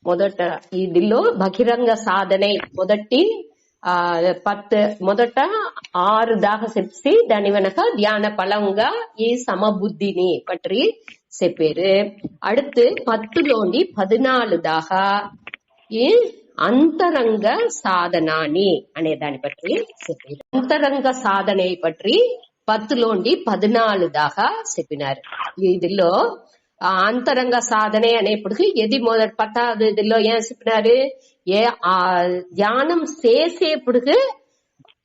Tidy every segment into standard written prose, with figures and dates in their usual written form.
మొదట ఇదిలో బహిరంగ సాధనే మొదటి 10 మొదట 6 దాకా చెప్పి దాని వెనక ధ్యాన ఫలంగా ఈ సమబుద్ధిని పற்றி చెప్పారు. அடுத்து 10లోని 14 దాకా ఈ అంతరంగ సాధనాని అనే దాని పற்றி చెప్పారు. అంతరంగ సాధనే పற்றி 10లోని 14 దాకా చెప్పినారు. ఇదిలో అంతరంగ సాధనే అనేప్పటికీ ఎది మొదటి 10దిలో ఏం చెప్పినారు, ధ్యానం చేసేప్పటికి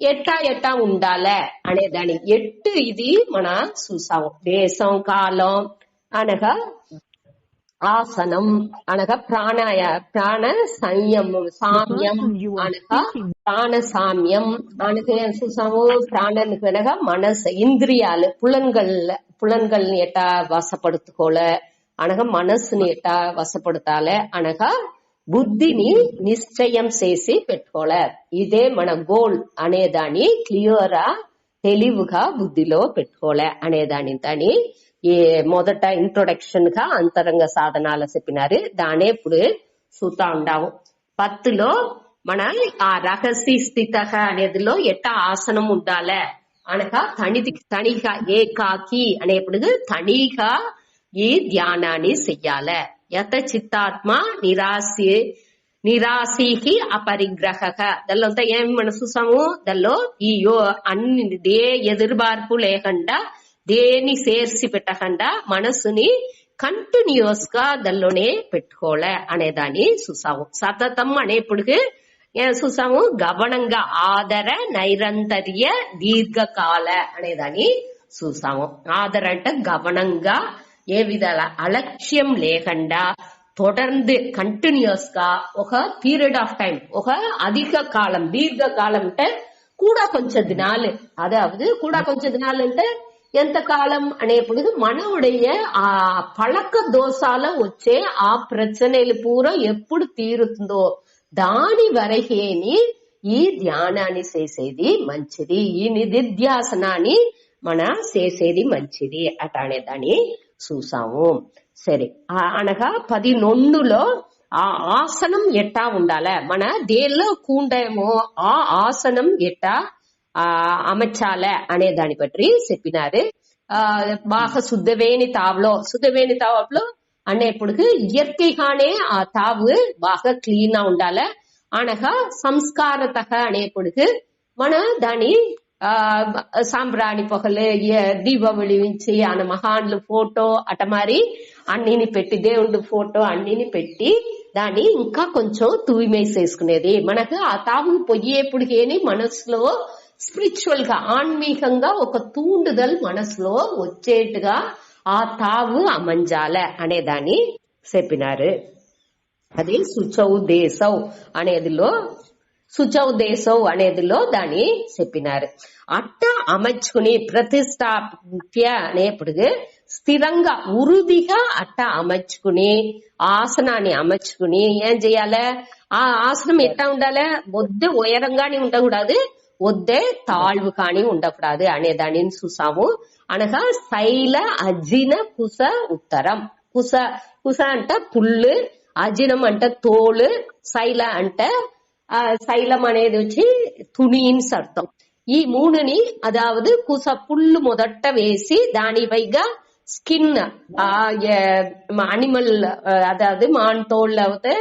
ఎట్టా ఉండాలి అనే దాని 8 ఇది మన చూసాము. దేశం కాలం అనగా ఆసనం అనగా ప్రాణ సంయమం, సామ్యం అనగా ప్రాణ సామ్యం అనగా ఏం చూసాము, ప్రాణానికి అనగా మనసు ఇంద్రియాలు పులన్గల్ని ఎట్టా వశపడుకోలే అనగా మనసుని ఎట్టా వశపడతాలే అనగా బుద్ధిని నిశ్చయం చేసి పెట్టుకోలే. ఇదే మన గోల్ అనేదాన్ని క్లియరా తెలివిగా బుద్ధిలో పెట్టుకోలే అనేదాని ఈ మొదట ఇంట్రొడక్షన్ గా అంతరంగ సాధనాలు చెప్పినారు. దానే ఇప్పుడు చూతా ఉండాము. 10లో మన ఆ రహస్య స్థిత అనేదిలో ఎట్టా ఆసనం ఉండాలే అనగా తనిగా ఏకాకి అనేప్పుడు తనిగా ఈ ధ్యానాన్ని చెయ్యాలి. యత చిత్తాత్మ నిరాశికి అపరిగ్రహ దానిలో అంతా ఏమి మనం చూసాము, దానిలో ఈ అన్ని ఎదురుబార్పు లేకుండా దేని చేర్చి పెట్టకుండా మనసుని కంటిన్యూస్ గా దానిలోనే పెట్టుకోలే అనేదాన్ని చూసాము. సతతం అనేప్పటికి ఏం చూసాము, గమనంగా ఆదర నైరంతర్య దీర్ఘకాల అనేదాన్ని చూసాము. ఆదర అంటే గమనంగా ఏ విధాల అలక్ష్యం లేకుండా தொடர்ந்து కంటిన్యూస్ గా ఒక పీరియడ్ ఆఫ్ టైం, ఒక అధిక కాలం, దీర్ఘకాలం అంటే కూడా కొంచెం దినాలు, అదాவது కూడా కొంచెం దినాలు అంటే ఎంత కాలం అనేప్పుడు మనవుடைய ఆ పழக்க దోషాల వచ్చే ఆ ప్రచనలు పూర ఎప్పుడు తీరుతుందో దాని వరకేని ఈ ధ్యానాన్ని చేసేది మంచిది, ఈ నిధిధ్యాసనాన్ని మన చేసేది మంచిది అటానే దాన్ని చూసాము. సరే, అనగా 11లో ఆ ఆసనం ఎట్టా ఉండాలి, మన దేనిలో కూండేమో ఆ ఆసనం ఎట్టా அமைச்சால అనే దాని పற்றி చెప్పినారు. బాగా శుద్ధవేణి తావులో అనేప్పటికి ఇయற்கைగానే ఆ తావు బాగా క్లీన్ గా ఉండాలి. అనగా సంస్కారత అనేప్పటికి మన దాని సాంబ్రాణి పొగలు దీపం వెలిగించి ఆన మహాన్లు ఫోటో అటమారి అన్నిని పెట్టి దేవుడు ఫోటో అన్నిని పెట్టి దాన్ని ఇంకా కొంచెం తూయిమేసేసుకునేది. మనకు ఆ తావు పొయ్యేప్పటికేని మనసులో స్పిరిచువల్ గా ఆన్మీకంగా ఒక తూండుదల్ మనసులో వచ్చేట్టుగా ఆ తావు అమంజాల అనేదాన్ని చెప్పినారు. అది సుచౌదేశవ్ అనేదిలో దాన్ని చెప్పినారు. అట్ట అమర్చుకుని ప్రతిష్టాప్య అనేప్పుడు స్థిరంగా ఉరుదిగా అట్ట అమర్చుకుని ఆసనాన్ని అమర్చుకుని ఏం చెయ్యాలి, ఆ ఆసనం ఎట్టా ఉండాలి, వద్దే ఉయరంగానే ఉండకూడదు, వద్దే తాழ்வு కానీ ఉండకూడదు అనే దానిని చూసాము. అనగా శైల అజిన కుస ఉత్తరం. కుస అంటే పుల్లు, అజినం అంటే తోలు, శైల అంటే శైలం అనేది వచ్చి తుణిని అర్థం. ఈ మూడుని అదావదు కుస పుల్లు మొదట వేసి దానిపైగా స్కిన్ అనిమల్ అదావదు మాన్ తోళ్ళు అవుతే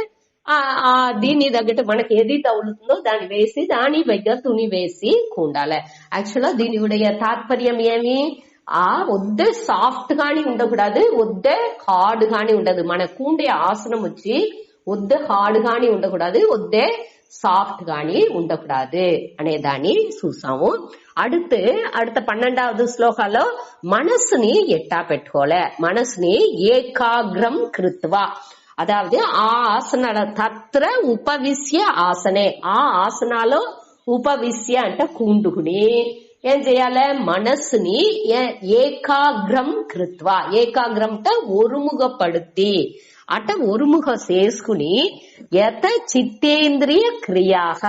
దీన్ని తగ్గట్టు మనకి ఏది తగులుతుందో దాన్ని వేసి దాని పైగా తుని వేసి కూండాలి. యాక్చువల్ గా దీని ఉடைய తాత్పర్యం ఏమి, వద్దే సాఫ్ట్ గాని ఉండకూడదు, వద్దే హార్డ్ గాని ఉండదు. మన కూండే ఆసనం వచ్చి వద్దే హార్డ్ గాని ఉండకూడదు, వద్దే సాఫ్ట్ గాని ఉండకూడదు అనే దాన్ని చూసాము. அடுத்த 12வது శ్లోకాలో మనసుని ఎట్టా పెట్టుకోలే, మనసుని ఏకాగ్రం కృత్వా, అదావదు ఆ ఆసనాల తత్ర ఉపవిశ్య ఆసనే, ఆ ఆసనాలో ఉపవిశ్య అంటే కూండుకుని ఏం చేయాలి, మనసుని ఏకాగ్రం కృత్వా, ఏకాగ్రం అంటే ఒరుముగపడుద్ది అట ఒరుముగ చేసుకుని యత చిత్తేంద్రియ క్రియాహ,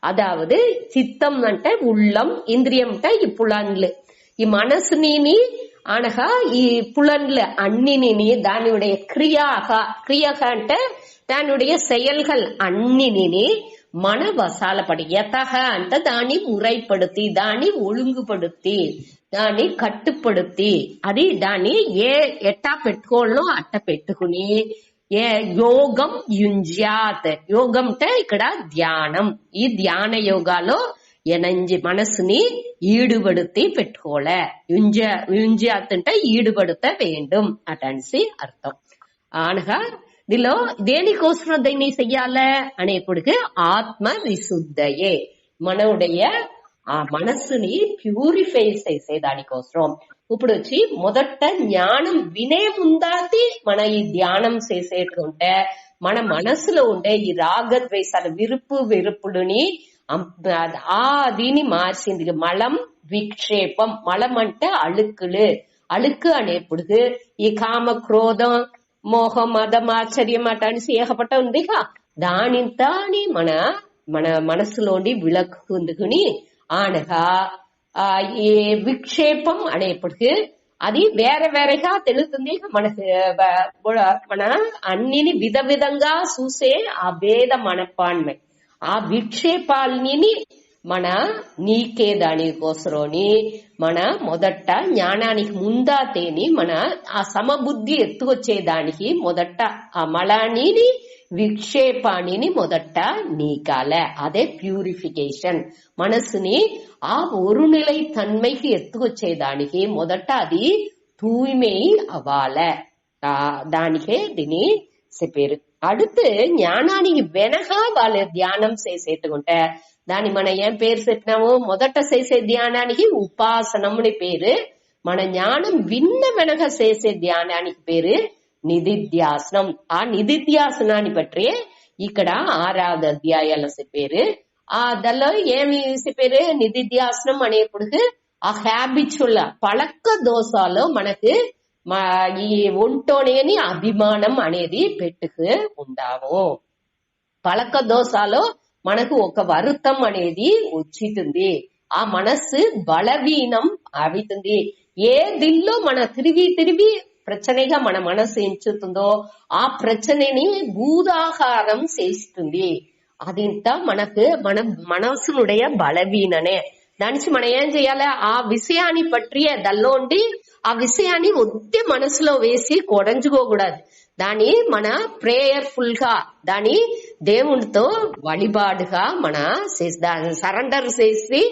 అదావదు చిత్తం అంటే உள்ளம், ఇంద్రియం అంటే ఈ పులాన్లు, ఈ మనసుని అనగా ఈ పులన్ల అన్నిని దానిuடைய క్రియగా అంటే దానిuடைய செயல்கள் అన్నిని మన వశాలపడి యతః అంటే దాన్ని మురైపడుతి దాన్ని ఒழுங்குపడుతి దాన్ని కట్టుపడుతి అది దాన్ని ఎట్టా పెట్టుకోవాలో అట్ట పెట్టుకుని యోగం యుంజ్యాత్ యోగం అంటే ఇక్కడ ధ్యానం ఈ ధ్యాన యోగాలో ఎనంజి మనసుని ఈడుబడుతి పెట్టుకోలే యుంజ్యాత్ అంటే ఈడుబడుత వేండం అటన్సి అర్థం అనగా దీనిలో దేనికోసం దీన్ని చెయ్యాల అనేప్పటికి ఆత్మ విశుద్ధయే మనవుடைய ఆ మనస్సుని ప్యూరిఫై చేసే దానికోసం ఇప్పుడు వచ్చి మొదట జ్ఞానం వినే ముందాది మన ఈ ధ్యానం చేసేటుంటే మన మనసులో ఉండే ఈ రాగద్వేషాల వెరుపుడుని దీని మార్చింది మలం విక్షేపం మలం అంటే అழுக்கு అనేప్పుడు ఈ కామ క్రోధం మోహం మదం ఆశ్చర్యం అటనిసి ఏకపట్ట ఉందిగా దాని మన మనసులోని విలక్కుని అనగా ఈ విక్షేపం అనేప్పటికీ అది వేరేగా తెలుస్తుంది మనకు మన అన్నిని విధంగా చూసే ఆ భేద మనపాన్மை ఆ విక్షేపాలని మన నీకే దానికోసరోని మన మొదట జ్ఞానానికి ముందాతేని మన ఆ సమబుద్ధి ఎత్తుకొచ్చేదానికి మొదట ఆ మలానిని విక్షేపాన్ని మొదట నీకాలే అదే ప్యూరిఫికేషన్ మనసుని ఆ ஒரு நிலை தன்மைக்கு ఎత్తుకొచ్చేదానికి మొదట అది தூய்மை అవ్వాలే దానికే దీని చెప్పారు அடுத்து జ్ఞానానికి వెనక వాళ్ళు ధ్యానం చేసేట్టుకుంటే దాని మన ఏం పేరు చెప్పినాము మొదట చేసే ధ్యానానికి ఉపాసనం అని పేరు మన జ్ఞానం విన్న వెనక చేసే ధ్యానానికి పేరు నిధిధ్యాసనం ఆ నిధిధ్యాసనాన్ని పట్టి ఇక్కడ 6వ అధ్యాయాల చెప్పారు దానిలో ఏమి చెప్పారు నిధిధ్యాసనం అనేప్పుడు ఆ హ్యాబిచువల్ పழக்க దోషాలు మనకు ఈ ఒంటోనేని అభిమానం అనేది పెట్టుకు ఉండాము పழக்க దోషాలు మనకు ఒక వరుతం అనేది వచ్చింది ఆ మనస్సు బలవీనం అవుతుంది ఏ దిల్లో మన తిరిగి ప్రచనగా మన మనసు ఎంచుతుందో ఆ ప్రచనని భూదాహారం చేస్తుంది అదింత మనకు మన మనసునుடைய బలవీననే దానికి మనం ఏం చేయాలి ఆ విషయాన్ని పట్టియ దల్లోండి ఆ విషయాన్ని ఒత్తి మనసులో వేసి కొడంచుకోకూడదు దాని మన ప్రేయర్ఫుల్ గా దాని దేవునితో వழிபாடுగా మన సరెండర్ చేసి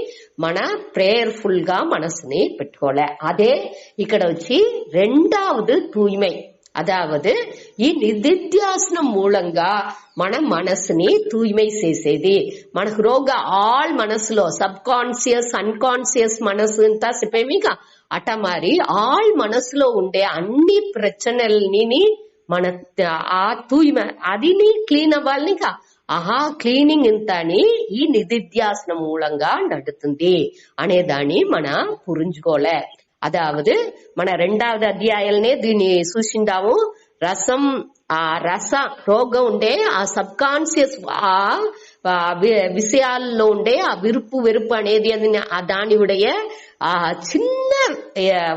మన ప్రేయర్ఫుల్ గా మనసుని పెట్టుకోలే అదే ఇక్కడ వచ్చి రెండవది తూய்மை அதாவது ఈ నిధిధ్యాసనం మూలంగా మన మనసుని తూய்மை చేసేది మనకు రోగ ఆల్ మనసులో సబ్ కాన్షియస్ అన్కాన్షియస్ మనసు అంతా చెప్పేమిగా అట మరి ఆల్ మనసులో ఉండే అన్ని ప్రచనల్ని మన ఆ తూய்மை అదిని క్లీన్ అవ్వాలిగా ఆ క్లీనింగ్ ఇంతని ఈ నిధిధ్యాసనం మూలంగా నడుతుంది అనేదాన్ని మన పురించుకోలే అదావదు మన 2వ అధ్యాయాలనే దీన్ని చూసిండాము రసం ఆ రస రోగం ఉండే ఆ సబ్ కాన్షియస్ ఆ విషయాల్లో ఉండే ఆ వెరుపు అనేది అది దానిuடைய ఆ చిన్న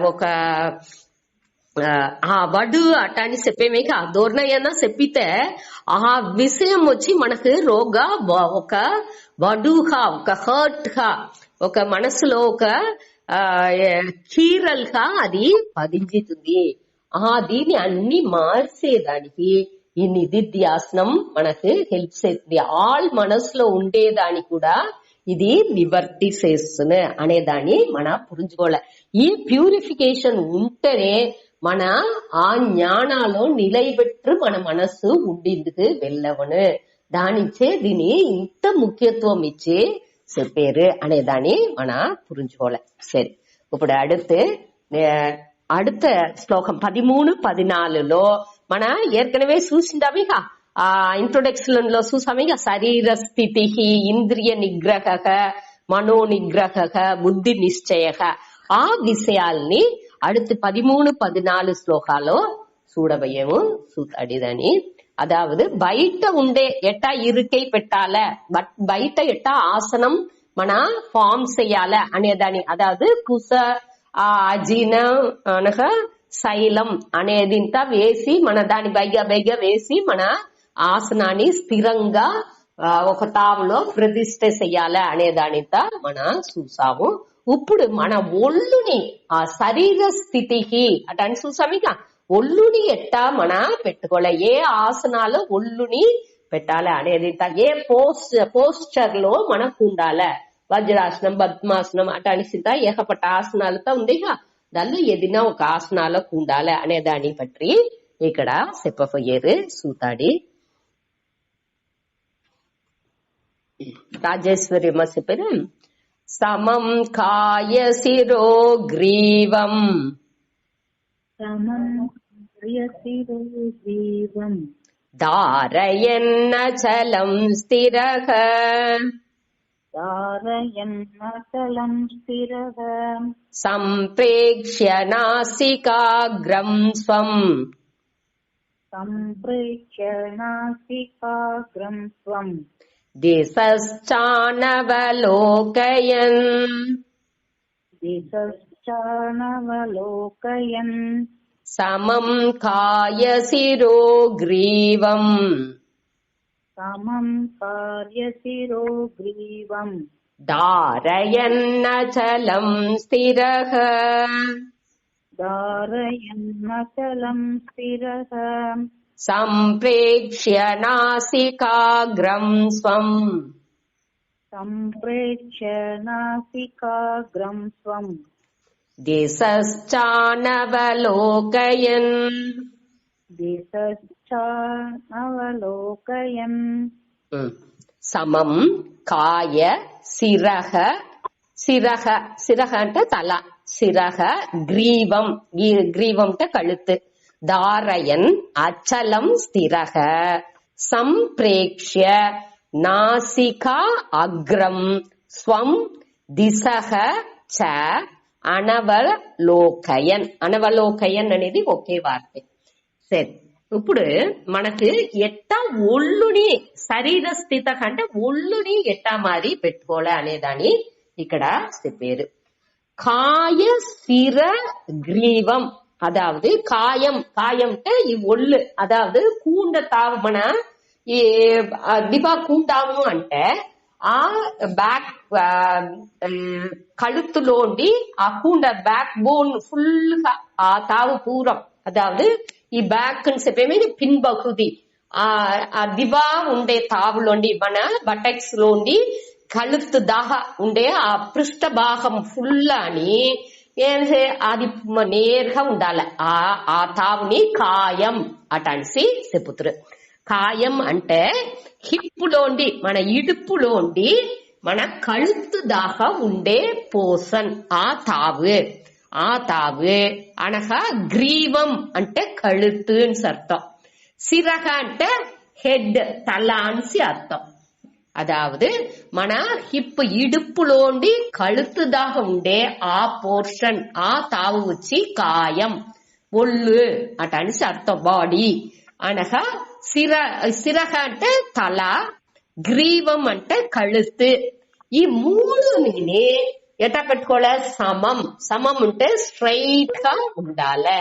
ఒక ఆ వడు అటాని చెప్పేమేక దూర్ణయన్నా చెప్పితే ఆ విషయం వచ్చి మనకు రోగ ఒక వడుగా ఒక హర్ట్ గా ఒక మనసులో ఒక చీరల్ గా అది పదించుతుంది దీన్ని అన్ని మార్చేదానికి ఈ నిధిధ్యాసనం మనకు హెల్ప్ చేస్తుంది ఆల్ మనసులో ఉండేదాన్ని కూడా ఇది నివర్తి చేస్తుంది అనేదాన్ని మన పురించుకోవాలి ఈ ప్యూరిఫికేషన్ ఉంటేనే మన ఆ జ్ఞానాలో నిలయబెట్టు మన మనస్సు ఉండిందుకు వెళ్ళవను దానిచ్చే దీని ఇంత ముఖ్యత్వం ఇచ్చి చెప్పారు అనేదాన్ని మన పురించుకోవాలి సరే ఇప్పుడు அடுத்த శ్లోకం 13-14లో మన ఏర్కనవే చూసిందామిక ఆ ఇంట్రొడక్షన్ లో చూసామిక శరీర స్థితి ఇంద్రియ నిగ్రహక మనో నిగ్రహక బుద్ధి నిశ్చయక ఆ విషయాల్ని அடுத்து 13-14 శ్లోకాల్లో చూడబోయేము అడిదని అదావదు బయట ఉండే ఎట్టా ఇరుకై పెట్టాల బయట ఎట్టా ఆసనం మన ఫామ్ చెయ్యాల అనేదాన్ని అదావదు కుస ఆ అజీనం అనగా శైలం అనేది ఇంత వేసి మన దాని బైగా వేసి మన ఆసనాన్ని స్థిరంగా ఒక తావులో ప్రతిష్ఠ చెయ్యాలి అనే దానింత మన చూసాము. ఇప్పుడు మన ఒళ్ళుని ఆ శరీర స్థితికి అటని చూసాము. ఇక ఒళ్ళుని ఎట్టా మన పెట్టుకోలే, ఏ ఆసనాలు ఒళ్ళుని పెట్టాలి అనేది ఏ పోస్చర్ లో మనకు ఉండాలి. వజ్రాసనం, పద్మాసనం అటాని సింత ఏకపట్ట ఆసనాలతో ఉంది. దానిలో ఏదైనా ఒక ఆసనాలకు ఉండాలి అనే దాన్ని బట్టి ఇక్కడ చెప్పబోయేరు సూతాడి. రాజేశ్వరి అమ్మ చెప్పారు, సమం కాయ శిరో గ్రీవం ధారయన్న చలం స్థిరః సంప్రేక్ష్య నాసికాగ్రం స్వం దిశశ్చానవలోకయన్ సమం కాయ శిరో గ్రీవం ధారయన్న చలం స్థిరః సంప్రేక్ష్య నాసికాగ్రం స్వం దిశశ్చానవలోకయన్ సమం కాయ శిరః శిరః అంటే తల, శిరః గ్రీవం గ్రీవం అంటే కழுத்து, ధారయన్ అచలం స్థిరః సంప్రేక్ష్య నాసికా అగ్రం స్వం దిశః చ అనవలోకయన్. అనవలోకయన్ అనేది ఒకే వార్తే. సరే, ఇప్పుడు మనకి ఎట్టా ఒళ్ళుని శరీర స్థిత కంటే ఒళ్ళుని ఎట్టా మారి పెట్టుకోలే అనేదాన్ని ఇక్కడ చెప్పారు. కాయ శిర గ్రీవం, அதாவது காயம் ఈ ఒళ్ళు, అதாவது కూండ తావు మన ఈ దిబా కూండాము అంటే ఆ బ్యాక్ కழுத்துలోండి ఆ కూండ బ్యాక్ బోన్ ఫుల్ గా ఆ తావు పూరం, అதாவது ఈ బ్యాక్ అని చెప్పేమి పిన్బకుది ఆ దిబా ఉండే తావులోండి మన బటెక్స్ లోండి కழுத்து దాహ ఉండే ఆ పృష్ఠ భాగం ఫుల్ అని అది నేరుగా ఉండాలి. ఆ తావుని కాయం అటనిసి చెప్పుతురు. కాయం అంటే హిప్పులోండి మన ఇడుపులోండి మన కழுத்து దాకా ఉండే పోసన్ ఆ తావు అనగా గ్రీవం అంటే కழுத்து అని అర్థం. శిరహ అంటే హెడ్ తల అని అర్థం. அதாவது మన హిప్ ఇడుపులోండి కழுத்துதாக ఉండే ఆ పోర్షన్ ఆ తావు వచ్చి కాయం ఒళ్ళు అటని అర్థం. బాడీ అనగా శిరహ అంటే తల, గ్రీవం అంటే కழுத்து. ఈ మూడుని ఎట్లా పెట్టుకోలే? సమం అంటే స్ట్రైట్ గా ఉండాలి.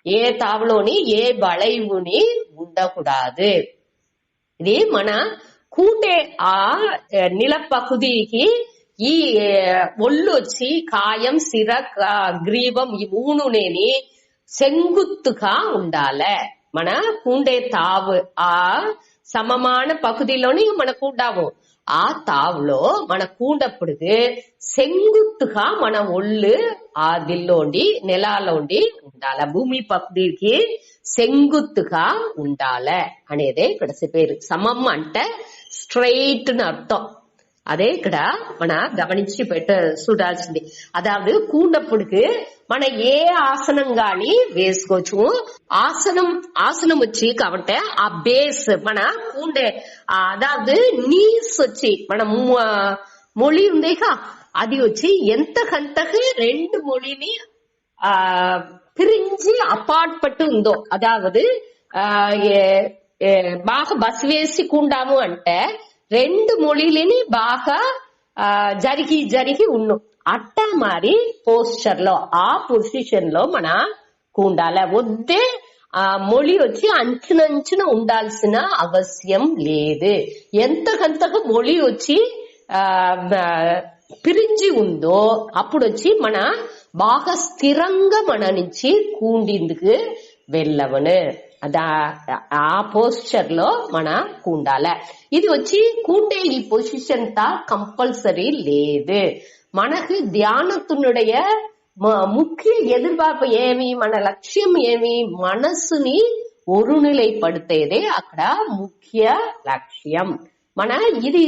ఏ తావులోని ఏ బళైవుని ఉండకూడదు. ఇది మన కూండే ఆ నిలపకుదికి ఈ ఒళ్ళు వచ్చి కాయం, శిర, గ్రీవం ఈ మూడునేని సెంగుత్తుగా ఉండాలి. మన కూండే తావు ఆ సమమాన పకుదిలోని మన కూండాము ఆ తావులో మన కూండప్పుడు సెంగుత్తుగా మన ఒళ్ళు ఆ దిల్లోండి నెలలోండి ఉండాల. భూమి పకుదికి సెంగుత్తుగా ఉండాలి అనేదే ఇక్కడ చెప్పారు. సమం అంటే స్ట్రైట్ అని అర్థం. అదే ఇక్కడ మన గమనించి చూడాల్సింది. అதாவது కూండప్పుడుకి మన ఏ ఆసనం గాని వేసుకోవచ్చు. ఆసనం వచ్చి కాబట్టి ఆ బేస్ మన కూండే అதாவது నీస్ వచ్చి మన మొళి ఉందేగా అది వచ్చి ఎంతకంతకు రెండు మొళిని பிரிஞ்சு அப்பாற்பட்டு ఉందో, అதாவது బాగా బస్ వేసి కుండాము అంటే రెండు మొళిలని బాగా జరిగి ఉన్ను అట్ట మరి పోస్చర్ లో ఆ పొజిషన్ లో మన ఉండాలి. వద్దే మొళి వచ్చి అంచునంచున ఉండాల్సిన అవసరం లేదు. ఎంతకంతకు మొళి వచ్చి పిరించి ఉందో అప్పుడు వచ్చి మన బాగా స్థిరంగా మన నుంచి కూండిందుకు వెళ్ళవను. ఆ పోస్చర్ లో మన కూండాల. ఇది వచ్చి కూండే ఈ పొజిషన్ కంపల్సరీ లేదు. మనకు தியானத்தினுடைய முக்கிய எதிர்பார்ப்பு ఏమి, మన లక్ష్యం ఏమి, మనస్సుని ఒరునిలైపడితేదే అక్కడ ముఖ్య లక్ష్యం. మన ఇది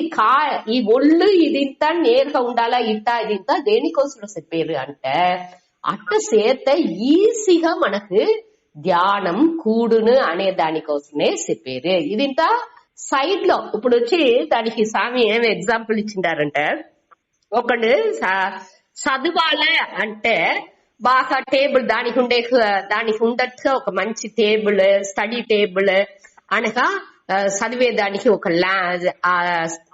ఈ ఒళ్ళు ఇదింత నేరుగా ఉండాలా, ఇట్ట ఇదింత దేనికోసం చెప్పారు అంటే అట్ట చేత ఈజీగా మనకు ధ్యానం కూడును అనే దానికోసమే చెప్పారు. ఇదింత సైడ్ లో ఇప్పుడు వచ్చి దానికి స్వామి ఏమి ఎగ్జాంపుల్ ఇచ్చిండారంటే, ఒకడు చదువాలే అంటే బాగా టేబుల్ దానికి ఉండట్టుగా ఒక మంచి టేబుల్, స్టడీ టేబుల్ అనగా చదివేదానికి ఒక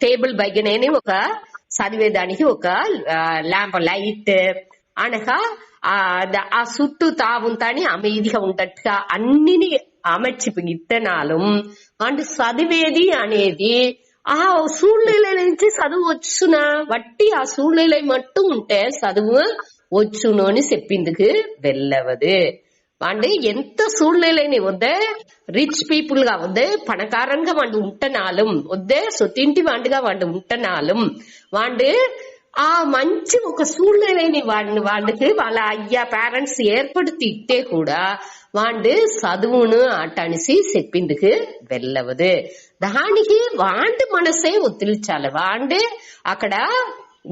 టేబుల్ బయటనే ఒక చదివేదానికి ఒక ల్యాంప్ లైట్ అనగా ఆ చుట్టూ తావుంతాని அமைதிగా ఉండట్టుగా అన్నిని అమర్చి ఇత్తనాலும் అంటే చదివేది అనేది ఆ సూழ்நிலை నుంచి చదువు వచ్చునా వట్టి ఆ సూழ்நிலை மட்டும் ఉంటే చదువు వచ్చును అని చెప్పిందుకు వెళ్ళవదు. అంటే ఎంత సూழ்நிலைని వద్దే రిచ్ పీపుల్ గా వద్దే పణకారంగా వాళ్ళు ఉంటనాலும் వద్దే సొత్తింటి వాండుగా వాళ్ళు ఉంటనాலும் వాళ్ళు ఆ మంచి ఒక సూழ்நிலைని వాళ్ళకి వాళ్ళ అయ్యా పేరెంట్స్ ఏర్పడుతూ ఇట్టే కూడా వాళ్ళు చదువును అటనిసి చెప్పిందుకు వెళ్ళవదు. దానికి వాండి మనసే ఒత్తిల్చాలి. వాండి అక్కడ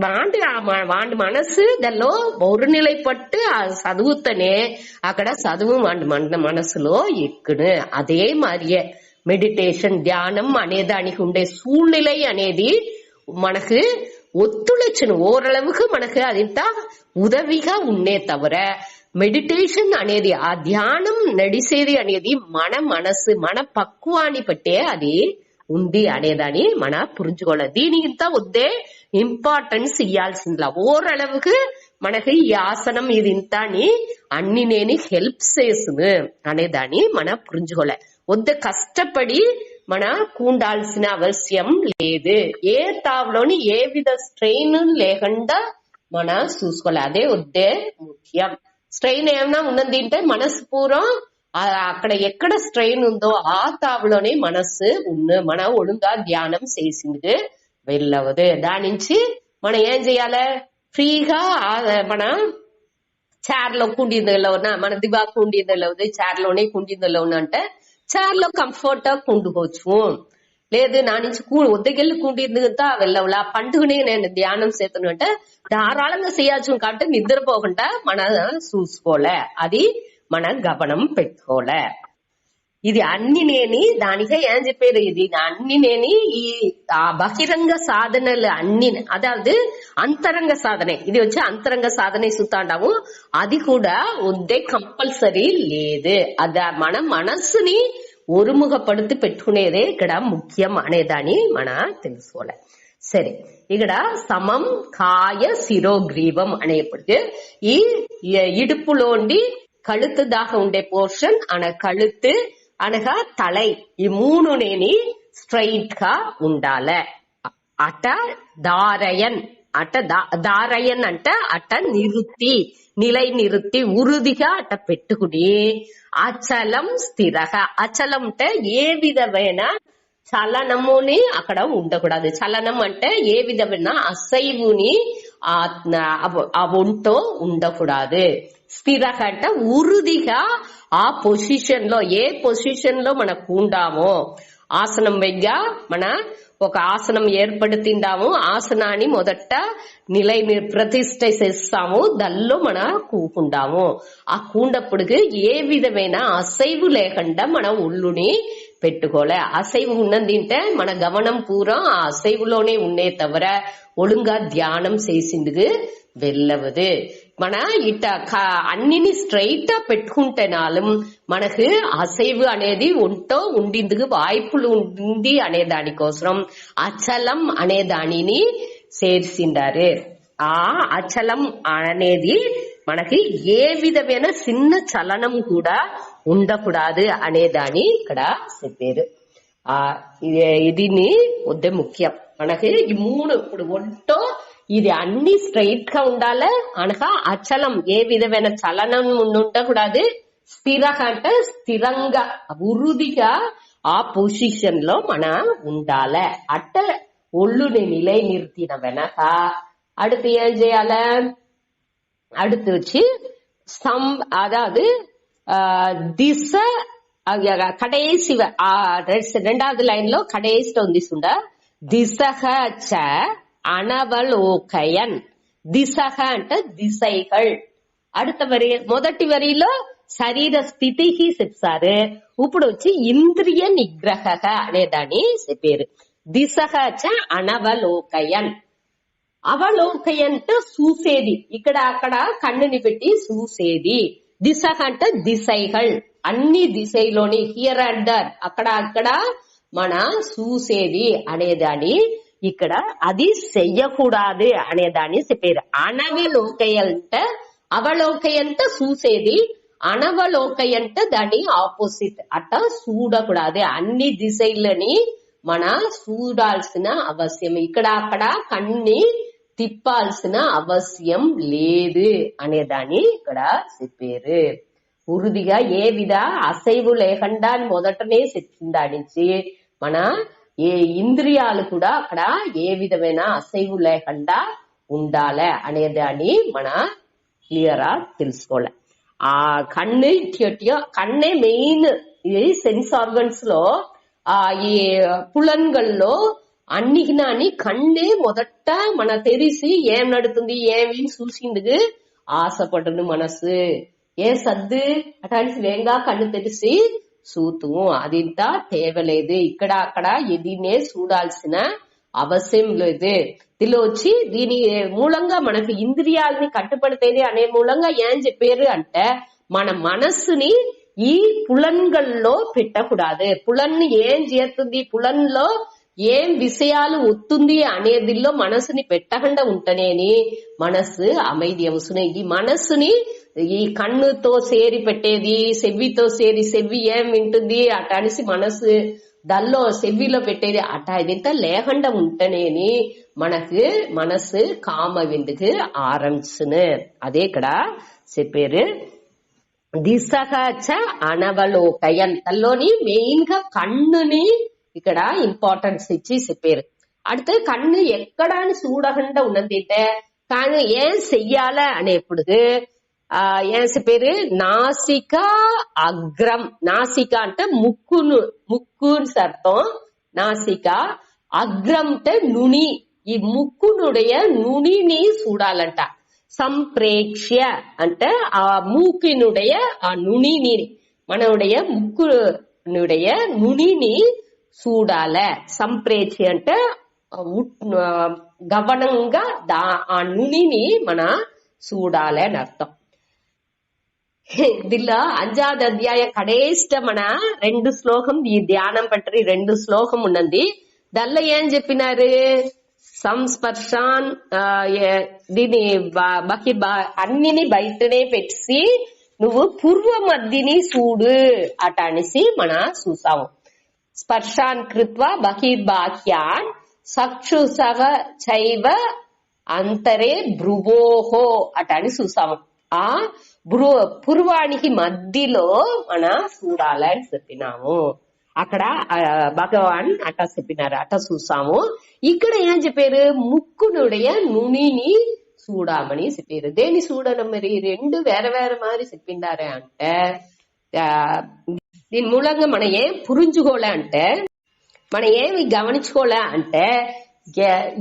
వాండి మనసు దానిలో ఒరునిలైపట్టు ఆ చదువుతనే అక్కడ చదువు వాండి మనసులో ఎక్కును. అదే మరియే మెడిటేషన్ ధ్యానం అనేదానికి ఉండే సూழ்நிலை అనేది మనకు ఒత్తుళచ్చను ఓరளவுக்கு మనకు అదింత ఉదవిగా ఉన్నే తవర మెడిటేషన్ అనేది ఆ ధ్యానం నడిసేది అనేది మన మనసు మన పక్వాన్ని పట్టే అది ఉంది అనేదాన్ని మన పురించుకోవాలి. దీనికి ఇంత వద్దే ఇంపార్టెన్స్ ఇయ్యాల్సిందిలా ఓరளவுக்கு మనకి ఈ ఆసనం ఇది ఇంత అని అన్ని నేను హెల్ప్ చేస్తుంది అనేదాన్ని మన పురించుకోలే. వద్ద కష్టపడి మన కూండాల్సిన అవసరం లేదు. ఏ తావులోని ఏ విధ స్ట్రెయిన్ లేకుండా మన చూసుకోవాలి. అదే వద్దే ముఖ్యం. స్ట్రెయిన్ ఏమైనా ఉన్నది అంటే మనసు పూర్వం అక్కడ ఎక్కడ స్ట్రెయిన్ ఉందో ఆ తావులోనే మనసు మన ఒழுங்கா ధ్యానం చేసింది వెళ్ళవదు. దాని నుంచి మనం ఏం చెయ్యాలి, ఫ్రీగా మన చైర్ లో కుండిందలో ఉన్నా మన దివా కుండిందలో ఉంది, చైర్ లోనే కుండిందలో ఉన్నా అంటే చైర్ లో కంఫర్ట్ గా కుండుకోవచ్చు. లేదు నా నుంచి ఒద్దకెళ్ళి కుండిందా వెళ్ళవలా పండుగనే నేను ధ్యానం చేతును అంటే ధారాళంగా చేయొచ్చు. కాబట్టి నిద్రపోకుండా మన చూసుకోలే, అది మన గమనం పెట్టుకోలే. ఇది అన్ని నేని దానికే ఏం చెప్పారు, ఇది అన్ని నేని ఈ బహిరంగ సాధనలు అన్ని అதாவது అంతరంగ సాధనే. ఇది వచ్చి అంతరంగ సాధనే చూస్తాంటాము. అది కూడా వద్దే కంపల్సరీ లేదు. అది మన మనస్సుని ఒరుముగపడుతూ పెట్టుకునేదే ఇక్కడ ముఖ్యం అనేదాన్ని మన తెలుసుకోవాలి. సరే, ఇక్కడ సమం కాయ శిరోగ్రీవం అనేప్పటికీ ఈ ఇడుపులోండి కழுத்து దాకా ఉండే పోర్షన్ కழுத்து అనగా తలై ఈ మూడు నేని స్ట్రైట్ గా ఉండాలి. అట దారయన్ దారయన్ అంటే అట నిరుత్తి నిలై నిరుత్తి ఉరుదిగా అట పెట్టుకుని అచలం స్థిరహ. అచలం అంటే ఏ విధమైన చలనముని అక్కడ ఉండకూడదు. చలనం అంటే ఏ విధమైన అసైవుని ఆ ఒంటో ఉండకూడదు. స్థిరహ అంటే ఉరుదిగా ఆ పొజిషన్ లో ఏ పొజిషన్ లో మనకు ఉండామో ఆసనం వెయ్యా మన ఒక ఆసనం ఏర్పడుతుందాము. ఆసనాన్ని మొదట నిలై ప్రతిష్ఠ చేస్తాము, దానిలో మన కూకుండాము. ఆ కూండప్పుడుకి ఏ విధమైన అసైవు లేకుండా మన ఒళ్ళుని పెట్టుకోలే. అసైవు ఉన్నది అంటే మన గమనం పూరం ఆ అసైవులోనే ఉండే తవర ఒழுங்கா ధ్యానం చేసిందుకు వెళ్ళవదు. మన ఇట అన్నిని స్ట్రైట్ పెట్టుకుంటేనాலும் మనకు అసైవు అనేది ఒంటో ఉండిందుకు వాய்పులు ఉంది అనే దానికోసం అచలం అనే దానిని చేర్చిండారు. ఆ అచలం అనేది మనకి ఏ విధమైన చిన్న చలనం కూడా ఉండకూడదు అనేదాన్ని ఇక్కడ చెప్పారు. దీన్ని వద్దే ముఖ్యం మనకి ఈ మూడు. ఇప్పుడు ఒంటో ఇది అన్ని స్ట్రైట్ గా ఉండాలి అనక అచలం ఏ విధమైన చలనం ఉండకూడదు. స్థిర అంటే స్థిరంగా ఉరుదిగా ఆ పొజిషన్ లో మన ఉండాలి. అట్ట ఒళ్ళుని నిலை நிறுத்தின వెనక அடுத்து ஏன் செய்யால, அடுத்து வச்சு அதாவது திசை கடைசி రెండవది లైన్ లో కడేసిలో ఉంది చూడ, దిశః చ అనవలోకయన్. దిశః అంటే దిశైகள். அடுத்த వరి మొదటి వరిలో శరీర స్థితికి చెప్తారు. ఇప్పుడు వచ్చి ఇంద్రియ నిగ్రహ అనేదాన్ని చెప్పారు. దిశః చ అనవలోకయన్. అవలోకయన్ అంటే చూసేది, ఇక్కడ అక్కడ కన్నుని పెట్టి చూసేది. దిశ అంటే దిశైகள், అన్ని దిశలోని హియర్ అండ్ దర్ అక్కడ అక్కడ మన చూసేది అనేదాన్ని ఇక్కడ అది చెయ్యకూడదు అనేదాన్ని చెప్పారు. అనవలోకయంటే అవలోకయంటే చూసేది, అనవలోకయంటే దాని ఆపోజిట్. అట్ట చూడకూడదు, అన్ని దిశలని మన చూడాల్సిన అవసరం, ఇక్కడ అక్కడ కన్ని తిప్పాల్సిన అవసరం లేదు అనేదాన్ని ఇక్కడ చెప్పారు. ఉరుదిగా ఏ విధ అసైవు లేకుండా అని మొదటనే చెప్పిందాడించి మన ఏ ఇంద్రియాలు కూడా అక్కడ ఏ విధమైన అసైవు లేకుండా ఉండాలి అనేదాన్ని మన క్లియర్ గా తెలుసుకోవాలి. ఆ కన్ను కన్నే మెయిన్ ఇది సెన్స్ ఆర్గన్స్ లో. ఈ పులన్గల్లో అన్నిగినాని కన్నే మొదట మన తెలిసి ఏం నడుతుంది ఏమేం చూసిందుకు ఆశపడను మనసు. ఏ సద్దు అటానికి వేగంగా కన్ను తెలిసి చూతుము, అదింత తేవలేదు. ఇక్కడ అక్కడ ఎదినే చూడాల్సిన అవసరం లేదు. దీనిలో వచ్చి దీని మూలంగా మనకు ఇంద్రియాలని కట్టుబడితేనే అనే మూలంగా ఏం చెప్పారు అంటే మన మనస్సుని ఈ పులన్గల్లో పెట్టకూడదు. పులన్ ఏం చేస్తుంది, పులన్లో ఏం విషయాలు వస్తుంది అనేదిలో మనసుని పెట్టకుండా ఉంటనేని మనసు అమైది అవసరం. ఈ మనస్సుని ఈ కన్నుతో సేరి పెట్టేది, చెవితో సేరి చెవి ఏం వింటుంది అట అనేసి మనసు దానిలో చెవిలో పెట్టేది అట ఇదింత లేకుండా ఉంటనేని మనకు మనసు కామ విందుకు ఆరంభించును. అదే ఇక్కడ చెప్పారు. దిశః చ అనవలోకయన్. తల్లోని మెయిన్ గా కన్నుని ఇక్కడ ఇంపార్టెన్స్ ఇచ్చి చెప్పారు. அடுத்து కన్ను ఎక్కడ అని చూడకుండా ఉన్నది అంటే కానీ ఏం చెయ్యాల అనేప్పుడు ఏం చెప్పారు, నాసిక అగ్రం. నాసిక అంటే ముక్కు అర్థం. నాసిక అగ్రం అంటే నుని, ఈ ముక్కునుடைய నునిని చూడాలంట. సంప్రేక్ష్య అంటే ఆ మూకినుடைய ఆ నునిని, మనవుடைய ముక్కునుடைய నునిని చూడాల. సంప్రేక్ష అంటే గవనంగా ఆ నునిని మన చూడాలి అని అర్థం. దీనిలో 5వ అధ్యాయ కడేష్ట మన 2 శ్లోకం ఈ ధ్యానం పట్టి 2 శ్లోకం ఉన్నది. దానిలో ఏం చెప్పినారు, సంస్పర్శాన్ దీని అన్నిని బయటనే పెట్టి నువ్వు పూర్వ మధ్యని చూడు అట అనేసి మన చూసాము. స్పర్శాన్ కృత్వ బహిర్బాహ్యాన్ చక్షుషః చైవ అంతరే భ్రువోహో అట అని చూసాము. ఆ పూర్వానికి మధ్యలో మన చూడాలని చెప్పినాము. అక్కడ భగవాన్ అట్ట చెప్పినారు, అట్ట చూసాము. ఇక్కడ ఏం చెప్పారు, ముక్కునుடைய నునిని చూడమని చెప్పారు. దేని చూడడం మరి 2 వేరే వేరే మారి చెప్పిండారే అంటే దీని మూలంగా మనం ఏం పురించుకోలే అంటే మనం ఏమి గమనించుకోలే అంటే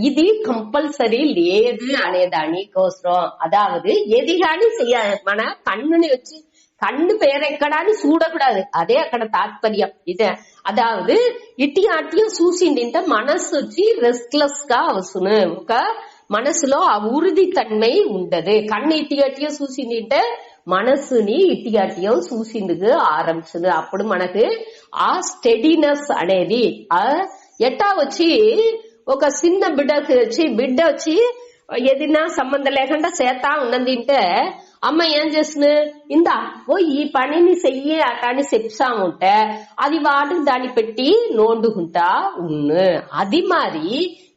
ఇది కంపల్సరీ లేదు అనేదాని కోసం. అదావదు ఏది కానీ చెయ్యాలి, మన కన్నుని వచ్చి కన్ను పేరెక్కడా అని చూడకూడదు. అదే అక్కడ తాత్పర్యం. ఇదే అదావదు ఇట్టి అట్టిగా చూసింది అంటే మనసు వచ్చి రెస్ట్లెస్ గా వస్తుంది. ఒక మనసులో ఆ ఉరుది తన్మై ఉండదు. కన్ను ఇట్టి అట్టిగా చూసింది అంటే మనసుని ఇట్టి అట్టిగా చూసిందుకు ఆరంభించదు. అప్పుడు మనకు ఆ స్టెడీనెస్ అనేది ఎట్టా వచ్చి ఒక చిన్న బిడ్డ వచ్చి ఏదైనా సంబంధం లేకుండా చేస్తా ఉన్నదింటే అమ్మ ఏం చేస్తుంది, ఇందా ఓ ఈ పనిని చెయ్యి అటాని చెప్తాముంటే అది వాటికి దాన్ని పెట్టి నోండుకుంటా ఉన్ను. అది మరి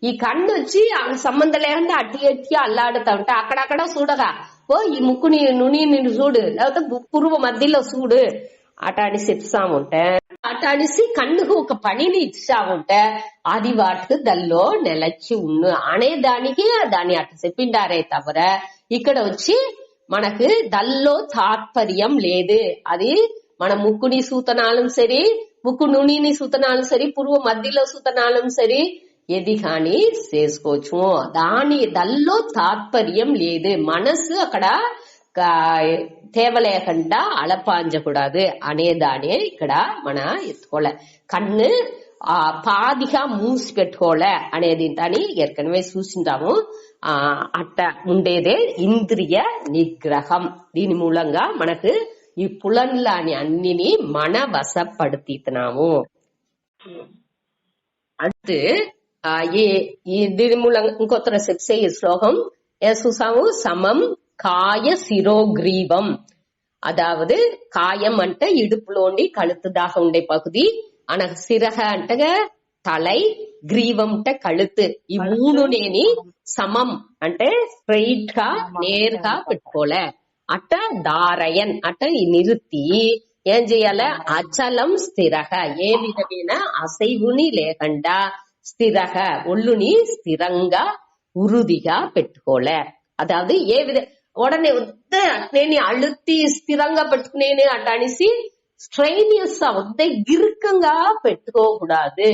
ఈ కన్ను వచ్చి సంబంధం లేకుండా అట్టి ఎట్టి అల్లాడుతా ఉంటే అక్కడక్కడ చూడగా ఓ ఈ ముక్కుని నుని చూడు, లేకపోతే పురుగు మధ్యలో చూడు అటాని చెప్తాముంటే అటానిసి కన్నుకు ఒక పనిని ఇచ్చాముంటే అది వాటికి దల్లో నిలచి ఉన్ను అనేదానికి దాన్ని అట్ట చెప్పిండారే తవర ఇక్కడ వచ్చి మనకు దల్లో తాత్పర్యం లేదు. అది మన ముక్కుని సూతనాలం సరి, ముక్కు నునిని సూతనాలం సరి, పురుగు మధ్యలో సూతనాలం సరి, ఏది కానీ చేసుకోవచ్చు. దాని దల్లో తాత్పర్యం లేదు. మనసు అక్కడ தேவலேகண்டா அளப்பாஞ்சக்கூடாது అనేదానే ఇక్కడ మన ఎత్తుకోలే. కన్ను పాదిగా మూసి పెట్టుకోలే అనేది అని ఏற்கனவே చూసింటాము. అట్ట ఉండేదే ఇంద్రియ నిగ్రహం. దీని మూలంగా మనకు ఈ పులన్లాని అన్నిని మన వశపడుతున్నాము. அடுத்து దీని మూలంగా ఇంకొత్తర చెప్సే ఈ శ్లోకం ఏం చూసాము, సమం காய சிரோகிரீவம். அதாவது காயம் అంటే ఇడుపులోండి కழுத்து దాకా ఉండే పகுதி, అన సిరహ అంటే తలై, గ్రీవం అంటే కழுத்து. ఈ మూడునేని సమం అంటే స్ట్రైట్ గా నేరుగా పెట్టుకోలే. అట్ట దారయన్ అట్ట నిరుத்தி ఏం చేయాలి, అచలం స్థిరహ ఏ విధమైన అసైవుని లేకుండా స్థిరహ ఒళ్ళుని స్థిరంగా ఉరుదిగా పెట్టుకోలే. అదావదు ఏ విధ ఉడనే వద్ద నేను అழுத்தி స్థిరంగా పెట్టుకునేనే అట్ట అనేసి స్ట్రైనియస్ వద్దే గిరుకంగా పెట్టుకోకూడదు.